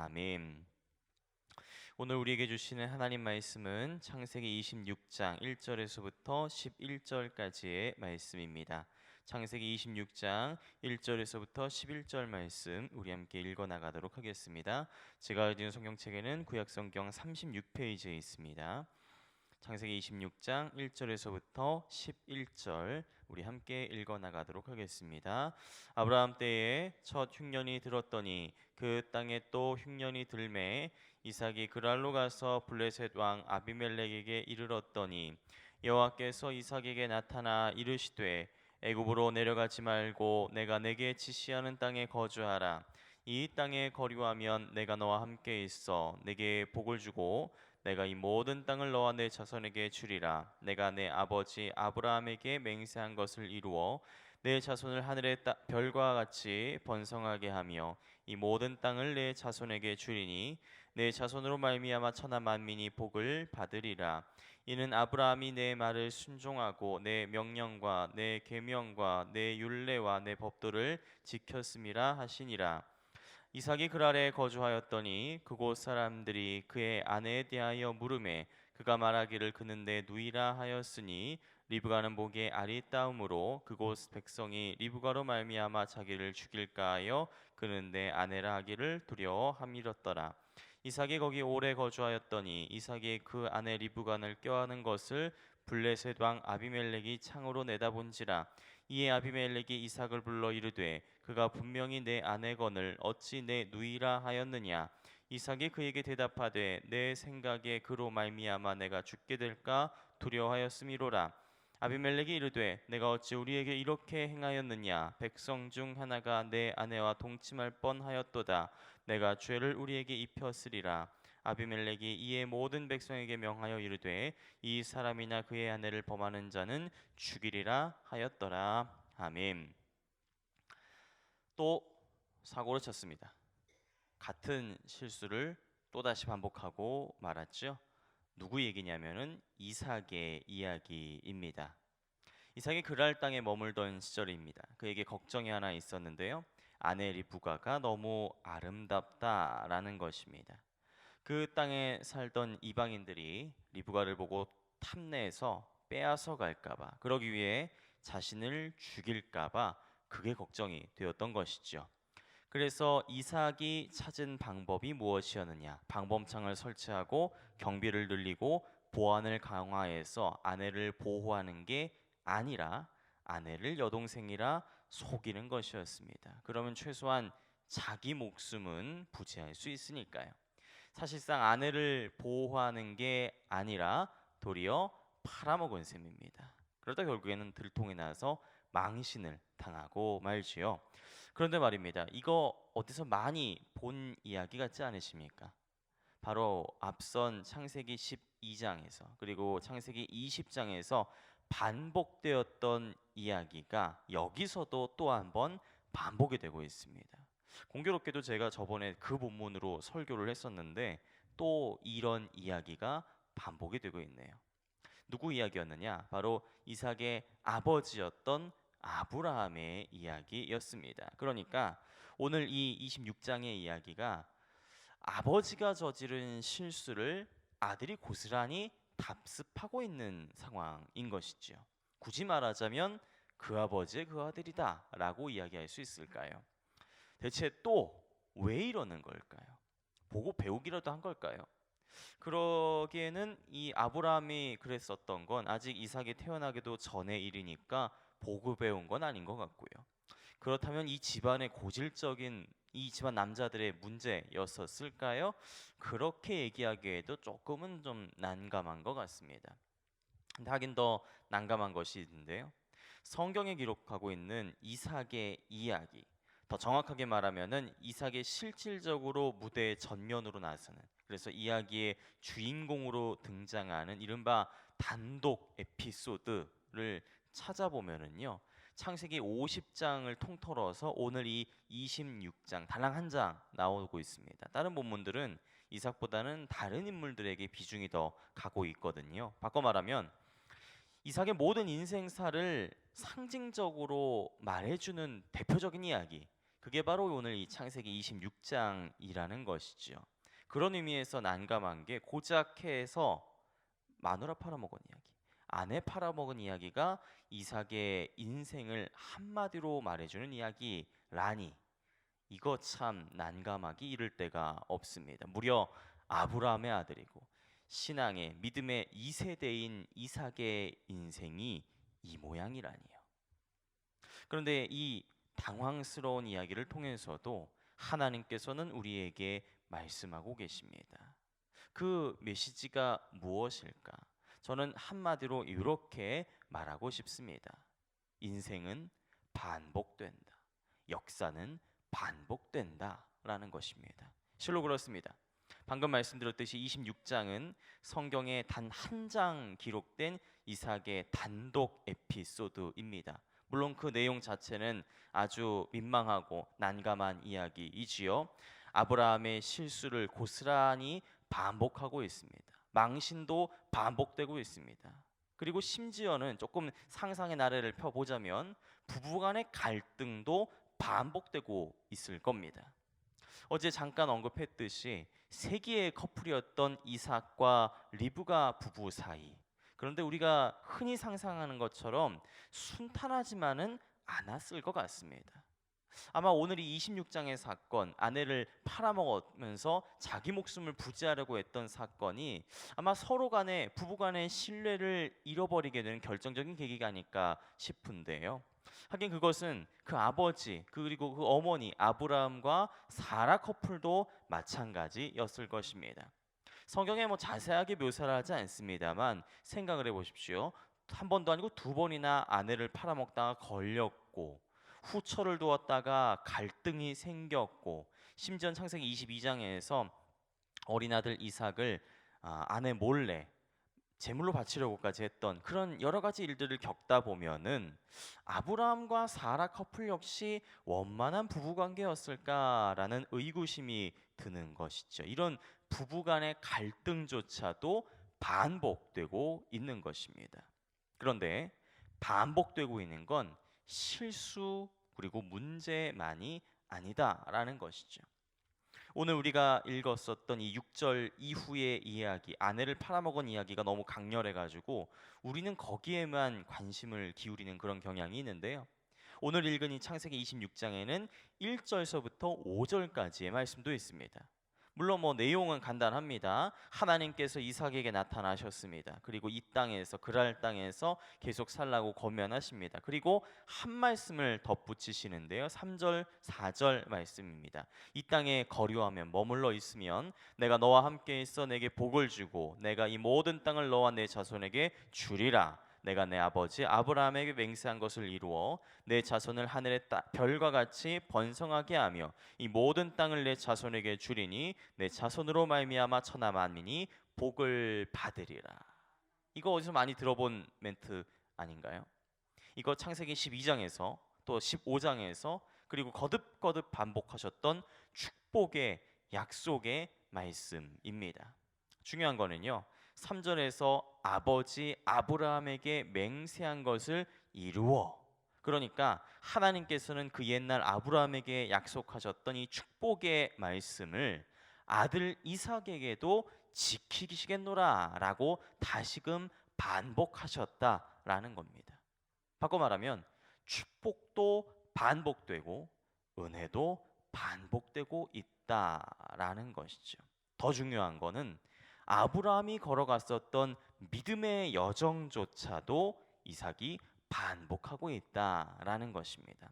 아멘. 오늘 우리에게 주시는 하나님 말씀은 창세기 26장 1절에서부터 11절까지의 말씀입니다. 창세기 26장 1절에서부터 11절 말씀 우리 함께 읽어 나가도록 하겠습니다. 제가 가진 성경책에는 구약성경 36페이지에 있습니다. 창세기 26장 1절에서부터 11절 우리 함께 읽어 나가도록 하겠습니다. 아브라함 때에 첫 흉년이 들었더니 그 땅에 또 흉년이 들매 이삭이 그랄로 가서 블레셋 왕 아비멜렉에게 이르렀더니 여호와께서 이삭에게 나타나 이르시되 애굽으로 내려가지 말고 내가 내게 지시하는 땅에 거주하라. 이 땅에 거류하면 내가 너와 함께 있어 내게 복을 주고 내가 이 모든 땅을 너와 내 자손에게 주리라. 내가 내 아버지 아브라함에게 맹세한 것을 이루어 내 자손을 하늘의 별과 같이 번성하게 하며 이 모든 땅을 내 자손에게 주리니 내 자손으로 말미암아 천하 만민이 복을 받으리라. 이는 아브라함이 내 말을 순종하고 내 명령과 내 계명과 내 율례와 내 법도를 지켰음이라 하시니라. 이삭이 그랄에 거주하였더니 그곳 사람들이 그의 아내에 대하여 물으매 그가 말하기를 그는 내 누이라 하였으니 리브가는 보기에 아리따움으로 그곳 백성이 리브가로 말미암아 자기를 죽일까 하여 그는 내 아내라 하기를 두려워함이었더라. 이삭이 거기 오래 거주하였더니 이삭이 그 아내 리브간을 껴안은 것을 블레셋 왕 아비멜렉이 창으로 내다본지라. 이에 아비멜렉이 이삭을 불러 이르되 그가 분명히 내 아내거늘 어찌 내 누이라 하였느냐. 이삭이 그에게 대답하되 내 생각에 그로 말미암아 내가 죽게 될까 두려워하였음이로라. 아비멜렉이 이르되 내가 어찌 우리에게 이렇게 행하였느냐. 백성 중 하나가 내 아내와 동침할 뻔하였도다. 내가 죄를 우리에게 입혔으리라. 아비멜렉이 이에 모든 백성에게 명하여 이르되 이 사람이나 그의 아내를 범하는 자는 죽이리라 하였더라. 아멘. 또 사고를 쳤습니다. 같은 실수를 또다시 반복하고 말았죠. 누구 얘기냐면은 이삭의 이야기입니다. 이삭이 그랄 땅에 머물던 시절입니다. 그에게 걱정이 하나 있었는데요. 아내 리브가가 너무 아름답다라는 것입니다. 그 땅에 살던 이방인들이 리브가를 보고 탐내서 빼앗아 갈까봐, 그러기 위해 자신을 죽일까봐 그게 걱정이 되었던 것이죠. 그래서 이삭이 찾은 방법이 무엇이었느냐? 방범창을 설치하고 경비를 늘리고 보안을 강화해서 아내를 보호하는 게 아니라 아내를 여동생이라 속이는 것이었습니다. 그러면 최소한 자기 목숨은 부지할 수 있으니까요. 사실상 아내를 보호하는 게 아니라 도리어 팔아먹은 셈입니다. 그러다 결국에는 들통이 나서 망신을 당하고 말지요. 그런데 말입니다. 이거 어디서 많이 본 이야기 같지 않으십니까? 바로 앞선 창세기 12장에서 그리고 창세기 20장에서 반복되었던 이야기가 여기서도 또 한 번 반복이 되고 있습니다. 공교롭게도 제가 저번에 그 본문으로 설교를 했었는데 또 이런 이야기가 반복이 되고 있네요. 누구 이야기였느냐? 바로 이삭의 아버지였던 아브라함의 이야기였습니다. 그러니까 오늘 이 26장의 이야기가 아버지가 저지른 실수를 아들이 고스란히 답습하고 있는 상황인 것이지요. 굳이 말하자면 그 아버지의 그 아들이다 라고 이야기할 수 있을까요? 대체 또 왜 이러는 걸까요? 보고 배우기라도 한 걸까요? 그러기에는 이 아브라함이 그랬었던 건 아직 이삭이 태어나기도 전의 일이니까 보고 배운 건 아닌 것 같고요. 그렇다면 이 집안의 고질적인 이 집안 남자들의 문제였었을까요? 그렇게 얘기하기에도 조금은 좀 난감한 것 같습니다. 근데 하긴 더 난감한 것이 있는데요. 성경에 기록하고 있는 이삭의 이야기, 더 정확하게 말하면은 이삭의 실질적으로 무대 전면으로 나서는, 그래서 이야기의 주인공으로 등장하는 이른바 단독 에피소드를 찾아보면은요. 창세기 50장을 통틀어서 오늘 이 26장 단랑 한 장 나오고 있습니다. 다른 본문들은 이삭보다는 다른 인물들에게 비중이 더 가고 있거든요. 바꿔 말하면 이삭의 모든 인생사를 상징적으로 말해주는 대표적인 이야기, 그게 바로 오늘 이 창세기 26장이라는 것이지요. 그런 의미에서 난감한 게 고작 해서 마누라 팔아먹은 이야기, 아내 팔아먹은 이야기가 이삭의 인생을 한마디로 말해주는 이야기라니, 이거 참 난감하기 이를 데가 없습니다. 무려 아브라함의 아들이고 신앙의 믿음의 2세대인 이삭의 인생이 이 모양이라니요. 그런데 이 당황스러운 이야기를 통해서도 하나님께서는 우리에게 말씀하고 계십니다. 그 메시지가 무엇일까? 저는 한마디로 이렇게 말하고 싶습니다. 인생은 반복된다. 역사는 반복된다라는 것입니다. 실로 그렇습니다. 방금 말씀드렸듯이 26장은 성경에 단 한 장 기록된 이삭의 단독 에피소드입니다. 물론 그 내용 자체는 아주 민망하고 난감한 이야기이지요. 아브라함의 실수를 고스란히 반복하고 있습니다. 망신도 반복되고 있습니다. 그리고 심지어는 조금 상상의 나래를 펴보자면 부부간의 갈등도 반복되고 있을 겁니다. 어제 잠깐 언급했듯이 세기의 커플이었던 이삭과 리브가 부부 사이, 그런데 우리가 흔히 상상하는 것처럼 순탄하지만은 않았을 것 같습니다. 아마 오늘 이 26장의 사건, 아내를 팔아먹으면서 자기 목숨을 부지하려고 했던 사건이 아마 서로 간의 부부 간의 신뢰를 잃어버리게 되는 결정적인 계기가 아닐까 싶은데요. 하긴 그것은 그 아버지 그리고 그 어머니 아브라함과 사라 커플도 마찬가지였을 것입니다. 성경에 뭐 자세하게 묘사를 하지 않습니다만 생각을 해보십시오. 한 번도 아니고 두 번이나 아내를 팔아먹다가 걸렸고 후처를 두었다가 갈등이 생겼고 심지어 창세기 22장에서 어린 아들 이삭을 아내 몰래 제물로 바치려고까지 했던 그런 여러 가지 일들을 겪다 보면은 아브라함과 사라 커플 역시 원만한 부부 관계였을까라는 의구심이 드는 것이죠. 이런 부부 간의 갈등조차도 반복되고 있는 것입니다. 그런데 반복되고 있는 건 실수 그리고 문제만이 아니다라는 것이죠. 오늘 우리가 읽었었던 이 6절 이후의 이야기, 아내를 팔아먹은 이야기가 너무 강렬해가지고 우리는 거기에만 관심을 기울이는 그런 경향이 있는데요. 오늘 읽은 이 창세기 26장에는 1절서부터 5절까지의 말씀도 있습니다. 물론 뭐 내용은 간단합니다. 하나님께서 이삭에게 나타나셨습니다. 그리고 이 땅에서 그랄 땅에서 계속 살라고 권면하십니다. 그리고 한 말씀을 덧붙이시는데요. 3절, 4절 말씀입니다. 이 땅에 거류하며 머물러 있으면 내가 너와 함께 있어 내게 복을 주고 내가 이 모든 땅을 너와 내 자손에게 주리라. 내가 내 아버지 아브라함에게 맹세한 것을 이루어 내 자손을 하늘의 별과 같이 번성하게 하며 이 모든 땅을 내 자손에게 주리니 내 자손으로 말미암아 천하 만민이 복을 받으리라. 이거 어디서 많이 들어본 멘트 아닌가요? 이거 창세기 12장에서 또 15장에서 그리고 거듭거듭 반복하셨던 축복의 약속의 말씀입니다. 중요한 거는요. 3절에서 아버지 아브라함에게 맹세한 것을 이루어, 그러니까 하나님께서는 그 옛날 아브라함에게 약속하셨던 이 축복의 말씀을 아들 이삭에게도 지키시겠노라 라고 다시금 반복하셨다라는 겁니다. 바꿔 말하면 축복도 반복되고 은혜도 반복되고 있다라는 것이죠. 더 중요한 거는 아브라함이 걸어갔었던 믿음의 여정조차도 이삭이 반복하고 있다라는 것입니다.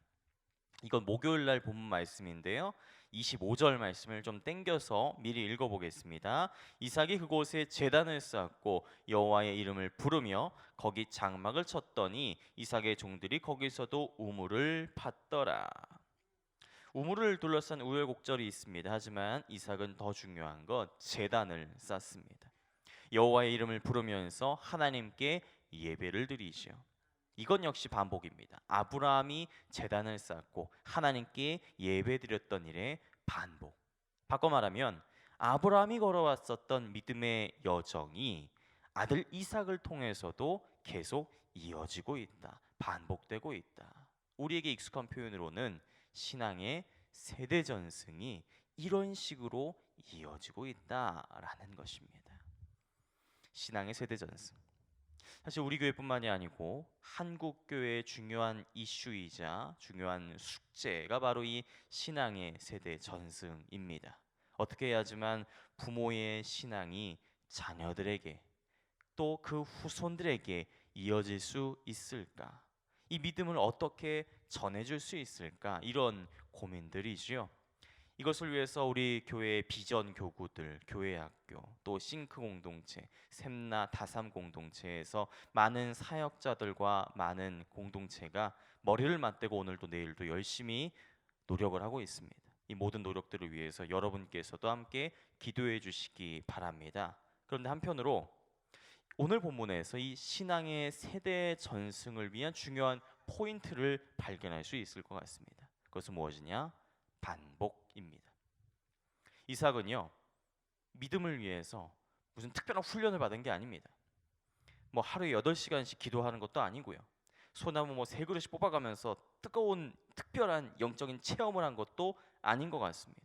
이건 목요일 날 본문 말씀인데요. 25절 말씀을 좀 땡겨서 미리 읽어보겠습니다. 이삭이 그곳에 제단을 쌓고 여호와의 이름을 부르며 거기 장막을 쳤더니 이삭의 종들이 거기서도 우물을 팠더라. 우물을 둘러싼 우여곡절이 있습니다. 하지만 이삭은 더 중요한 것 제단을 쌓습니다. 여호와의 이름을 부르면서 하나님께 예배를 드리죠. 이건 역시 반복입니다. 아브라함이 제단을 쌓고 하나님께 예배드렸던 일의 반복. 바꿔 말하면 아브라함이 걸어왔었던 믿음의 여정이 아들 이삭을 통해서도 계속 이어지고 있다. 반복되고 있다. 우리에게 익숙한 표현으로는 신앙의 세대 전승이 이런 식으로 이어지고 있다라는 것입니다. 신앙의 세대 전승. 사실 우리 교회뿐만이 아니고 한국 교회의 중요한 이슈이자 중요한 숙제가 바로 이 신앙의 세대 전승입니다. 어떻게 해야지만 부모의 신앙이 자녀들에게 또 그 후손들에게 이어질 수 있을까? 이 믿음을 어떻게 전해줄 수 있을까? 이런 고민들이지요. 이것을 위해서 우리 교회의 비전 교구들, 교회 학교, 또 싱크 공동체, 샘나 다삼 공동체에서 많은 사역자들과 많은 공동체가 머리를 맞대고 오늘도 내일도 열심히 노력을 하고 있습니다. 이 모든 노력들을 위해서 여러분께서도 함께 기도해 주시기 바랍니다. 그런데 한편으로 오늘 본문에서 이 신앙의 세대 전승을 위한 중요한 포인트를 발견할 수 있을 것 같습니다. 그것은 무엇이냐? 반복입니다. 이삭은요, 믿음을 위해서 무슨 특별한 훈련을 받은 게 아닙니다. 뭐 하루에 8시간씩 기도하는 것도 아니고요. 소나무 뭐 3그릇씩 뽑아가면서 뜨거운 특별한 영적인 체험을 한 것도 아닌 것 같습니다.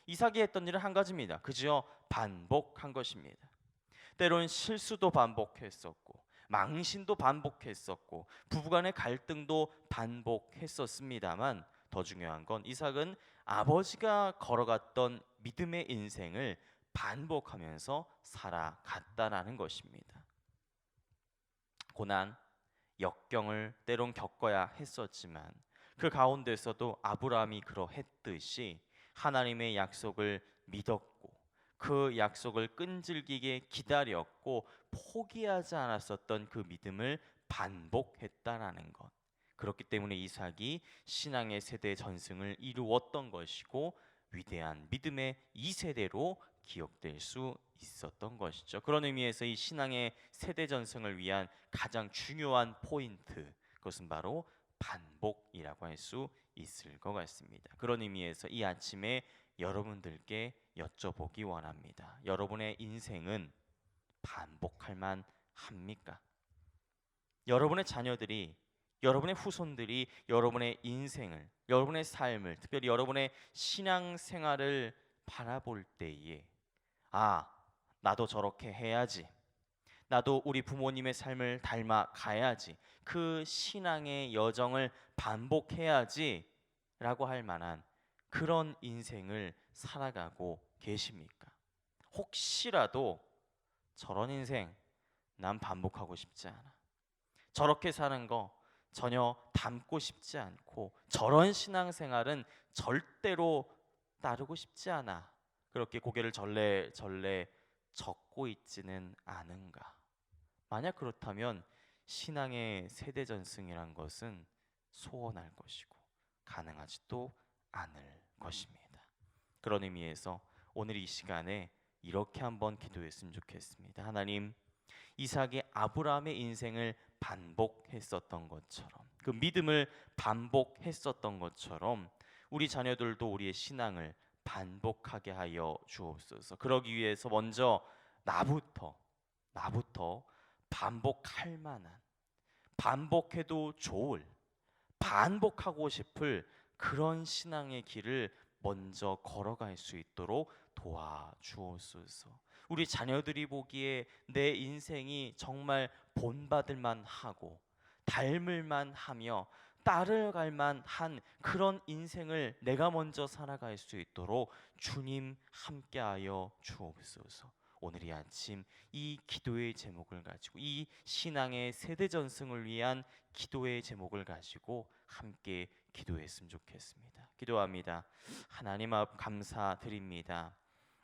이삭이 했던 일은 한 가지입니다. 그저 반복한 것입니다. 때로는 실수도 반복했었고 망신도 반복했었고 부부간의 갈등도 반복했었습니다만 더 중요한 건 이삭은 아버지가 걸어갔던 믿음의 인생을 반복하면서 살아갔다라는 것입니다. 고난, 역경을 때론 겪어야 했었지만 그 가운데서도 아브라함이 그러했듯이 하나님의 약속을 믿었고 그 약속을 끈질기게 기다렸고 포기하지 않았었던 그 믿음을 반복했다라는 것. 그렇기 때문에 이삭이 신앙의 세대 전승을 이루었던 것이고 위대한 믿음의 2세대로 기억될 수 있었던 것이죠. 그런 의미에서 이 신앙의 세대 전승을 위한 가장 중요한 포인트, 그것은 바로 반복이라고 할 수 있을 것 같습니다. 그런 의미에서 이 아침에 여러분들께 여쭤보기 원합니다. 여러분의 인생은 반복할 만 합니까? 여러분의 자녀들이, 여러분의 후손들이 여러분의 인생을, 여러분의 삶을, 특별히 여러분의 신앙생활을 바라볼 때에 나도 저렇게 해야지. 나도 우리 부모님의 삶을 닮아 가야지. 그 신앙의 여정을 반복해야지 라고 할 만한 그런 인생을 살아가고 계십니까? 혹시라도 저런 인생 난 반복하고 싶지 않아. 저렇게 사는 거 전혀 닮고 싶지 않고 저런 신앙생활은 절대로 따르고 싶지 않아. 그렇게 고개를 절레절레 젓고 있지는 않은가? 만약 그렇다면 신앙의 세대 전승이란 것은 소원할 것이고 가능하지도 않을 것입니다. 그런 의미에서 오늘 이 시간에 이렇게 한번 기도했으면 좋겠습니다. 하나님, 이삭이 아브라함의 인생을 반복했었던 것처럼 그 믿음을 반복했었던 것처럼 우리 자녀들도 우리의 신앙을 반복하게 하여 주옵소서. 그러기 위해서 먼저 나부터 반복할 만한, 반복해도 좋을, 반복하고 싶을 그런 신앙의 길을 먼저 걸어갈 수 있도록 도와주옵소서. 우리 자녀들이 보기에 내 인생이 정말 본받을 만하고 닮을 만하며 따라갈 만한 그런 인생을 내가 먼저 살아갈 수 있도록 주님 함께하여 주옵소서. 오늘 이 아침 이 기도의 제목을 가지고 이 신앙의 세대 전승을 위한 기도의 제목을 가지고 함께 기도했으면 좋겠습니다. 기도합니다. 하나님 앞 감사드립니다.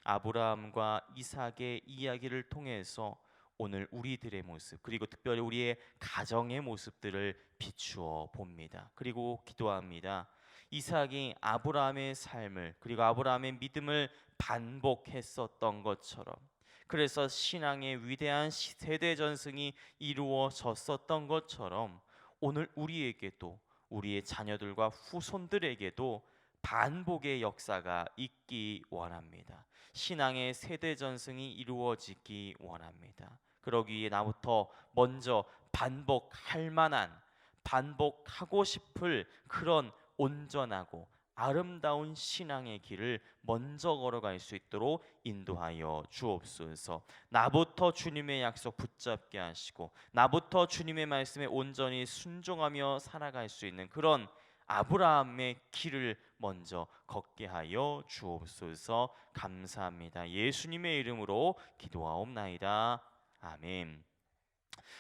아브라함과 이삭의 이야기를 통해서 오늘 우리들의 모습 그리고 특별히 우리의 가정의 모습들을 비추어 봅니다. 그리고 기도합니다. 이삭이 아브라함의 삶을 그리고 아브라함의 믿음을 반복했었던 것처럼 그래서 신앙의 위대한 세대 전승이 이루어졌었던 것처럼 오늘 우리에게도 우리의 자녀들과 후손들에게도 반복의 역사가 있기 원합니다. 신앙의 세대 전승이 이루어지기 원합니다. 그러기 위해 나부터 먼저 반복할 만한 반복하고 싶을 그런 온전하고 아름다운 신앙의 길을 먼저 걸어갈 수 있도록 인도하여 주옵소서. 나부터 주님의 약속 붙잡게 하시고 나부터 주님의 말씀에 온전히 순종하며 살아갈 수 있는 그런 아브라함의 길을 먼저 걷게 하여 주옵소서. 감사합니다. 예수님의 이름으로 기도하옵나이다. 아멘.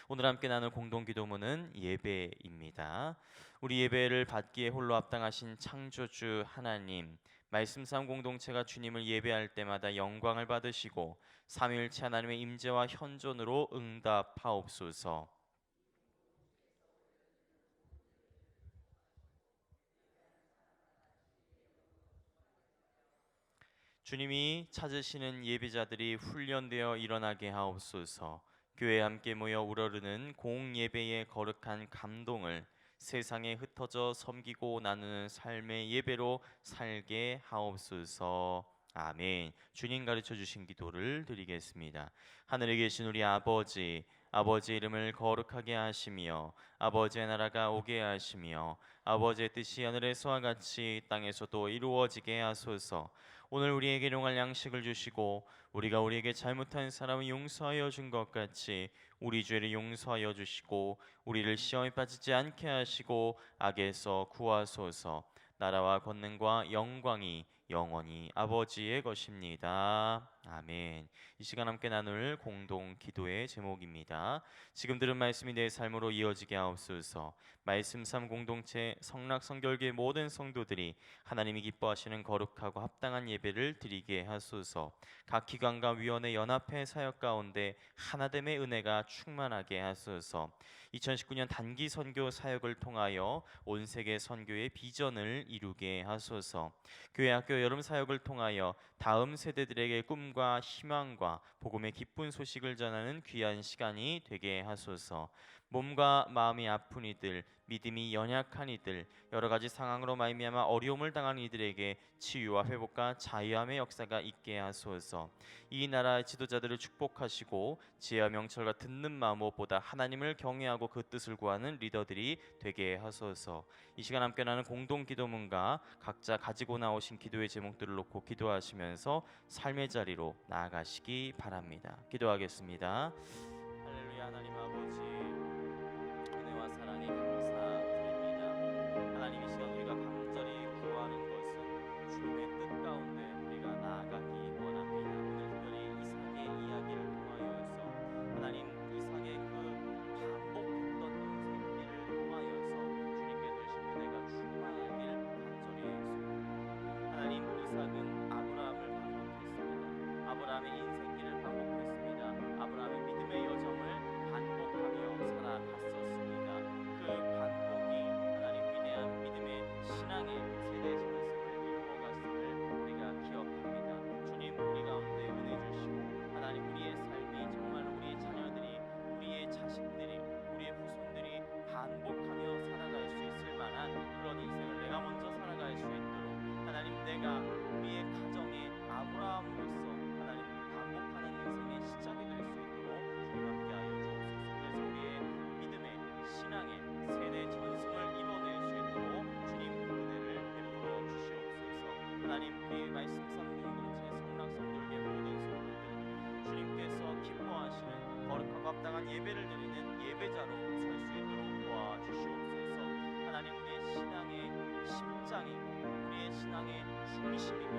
오늘 함께 나눌 공동 기도문은 예배입니다. 우리 예배를 받기에 홀로 합당하신 창조주 하나님, 말씀 삶 공동체가 주님을 예배할 때마다 영광을 받으시고 삼위일체 하나님의 임재와 현존으로 응답하옵소서. 주님이 찾으시는 예배자들이 훈련되어 일어나게 하옵소서. 교회에 함께 모여 우러르는 공예배의 거룩한 감동을 세상에 흩어져 섬기고 나누는 삶의 예배로 살게 하옵소서. 아멘. 주님 가르쳐 주신 기도를 드리겠습니다. 하늘에 계신 우리 아버지, 아버지의 이름을 거룩하게 하시며 아버지의 나라가 오게 하시며 아버지의 뜻이 하늘에서와 같이 땅에서도 이루어지게 하소서. 오늘 우리에게 일용할 양식을 주시고 우리가 우리에게 잘못한 사람을 용서하여 준 것 같이 우리 죄를 용서하여 주시고 우리를 시험에 빠지지 않게 하시고 악에서 구하소서. 나라와 권능과 영광이 영원히 아버지의 것입니다. 아멘. 이 시간 함께 나눌 공동 기도의 제목입니다. 지금 들은 말씀이 내 삶으로 이어지게 하옵소서. 말씀 삶 공동체 성락 성결교의 모든 성도들이 하나님이 기뻐하시는 거룩하고 합당한 예배를 드리게 하소서. 각 기관과 위원회 연합회 사역 가운데 하나됨의 은혜가 충만하게 하소서. 2019년 단기 선교 사역을 통하여 온 세계 선교의 비전을 이루게 하소서. 교회 학교 여름 사역을 통하여 다음 세대들에게 꿈과 희망과 복음의 기쁜 소식을 전하는 귀한 시간이 되게 하소서. 몸과 마음이 아픈 이들, 믿음이 연약한 이들, 여러 가지 상황으로 말미암아 어려움을 당하는 이들에게 치유와 회복과 자유함의 역사가 있게 하소서. 이 나라의 지도자들을 축복하시고 지혜와 명철과 듣는 마음 무엇보다 하나님을 경외하고 그 뜻을 구하는 리더들이 되게 하소서. 이 시간 함께 나는 공동 기도문과 각자 가지고 나오신 기도의 제목들을 놓고 기도하시면서 삶의 자리로 나아가시기 바랍니다. 기도하겠습니다. 할렐루야. 하나님 아버지, 은혜와 사랑에 감사드립니다. 하나님, 이 시간 우리가 간절히 구하는 것은 주님의 뜻 가운데 우리가 나아가기 원합니다. 오늘 특별히 이삭의 이야기를 통하여서 하나님, 이삭의 그 반복했던 인생길을 통하여서 주님께 되신 은혜가 충만하길 간절히 했습니다. 하나님, 이삭은 아브라함을 반복했습니다. 아브라함의 인생길을 반복했습니다. 아브라함의 믿음의 여정을 반복하며 살아갔었습니다. 그 반복이 하나님 위대한 믿음의 신앙의 세대 전승을 이루어갔음을 우리가 기억합니다. 주님, 우리 가운데 은혜 주시고 하나님, 우리의 삶이 정말로 우리의 자녀들이, 우리의 자식들이, 우리의 후손들이 반복하며 살아갈 수 있을 만한 그런 인생을 내가 먼저 살아갈 수 있도록 하나님, 내가 우리의 가정의 아브라함으로서 하나님 반복하는 인생의 시작이 될 수 있도록 주님 함께하여 주옵소서. 그래서 우리의 믿음의 신앙의 세대 전승을 이뤄낼 수 있도록 주님 은혜를 베풀어 주시옵소서. 하나님, 우리 말씀 삶 공동체 성락 성결계 모든 성도들 주님께서 기뻐하시는 거룩하고 합당한 예배를 드리는 예배자로 설 수 있도록 도와주시옵소서. 하나님, 우리의 신앙의 심장이고 우리의 신앙의 중심이며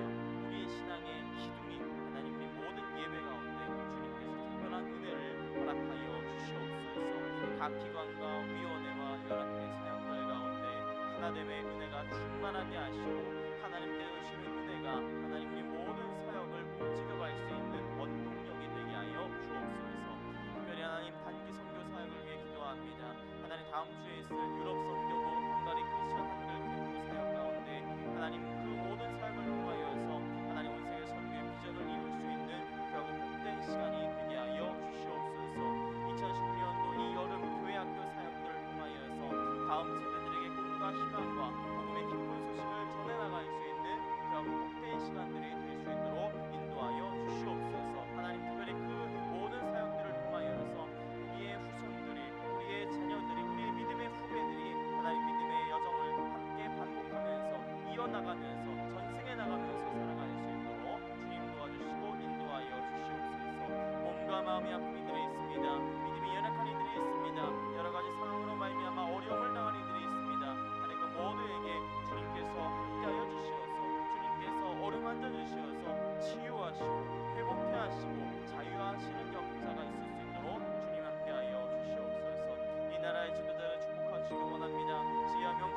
우리의 신앙의 기둥인 하나님, 우리 모든 예배 가운데 주님께서 특별한 은혜를 허락하여 주시옵소서. 각 기관과 위원회와 연합회 사역들 가운데 하나됨의 은혜가 충만하게 하시고 하나님께 주시는 은혜가 하나님, 우리 모든 사역을 움직여갈 수 있는 원동력이 되게 하여 주옵소서. 특별히 하나님, 단기 선교 사역을 위해 기도합니다. 하나님, 다음 주에 있을 유럽 선교부 헝가리 크리스천 한글 캠프 사역 가운데 하나님, 그 모든 사역을 통하여서 하나님 온 세계 선교의 비전을 이룰 수 있는 결국 복된 시간이 되게 하여 주시옵소서. 2019년도 이 여름 교회 학교 사역들을 통하여서 다음 세대들에게 꿈과 희망과 복음의 기쁜 소식을 전해나갈 수 있는 결국 복된 시간들이 될 수 있도록 인도하여 주시옵소서. 하나님, 특별히 그 모든 사역들을 통하여서 우리의 후손들이, 우리의 자녀들이, 우리의 믿음의 후배들이 마음이 아픕니다.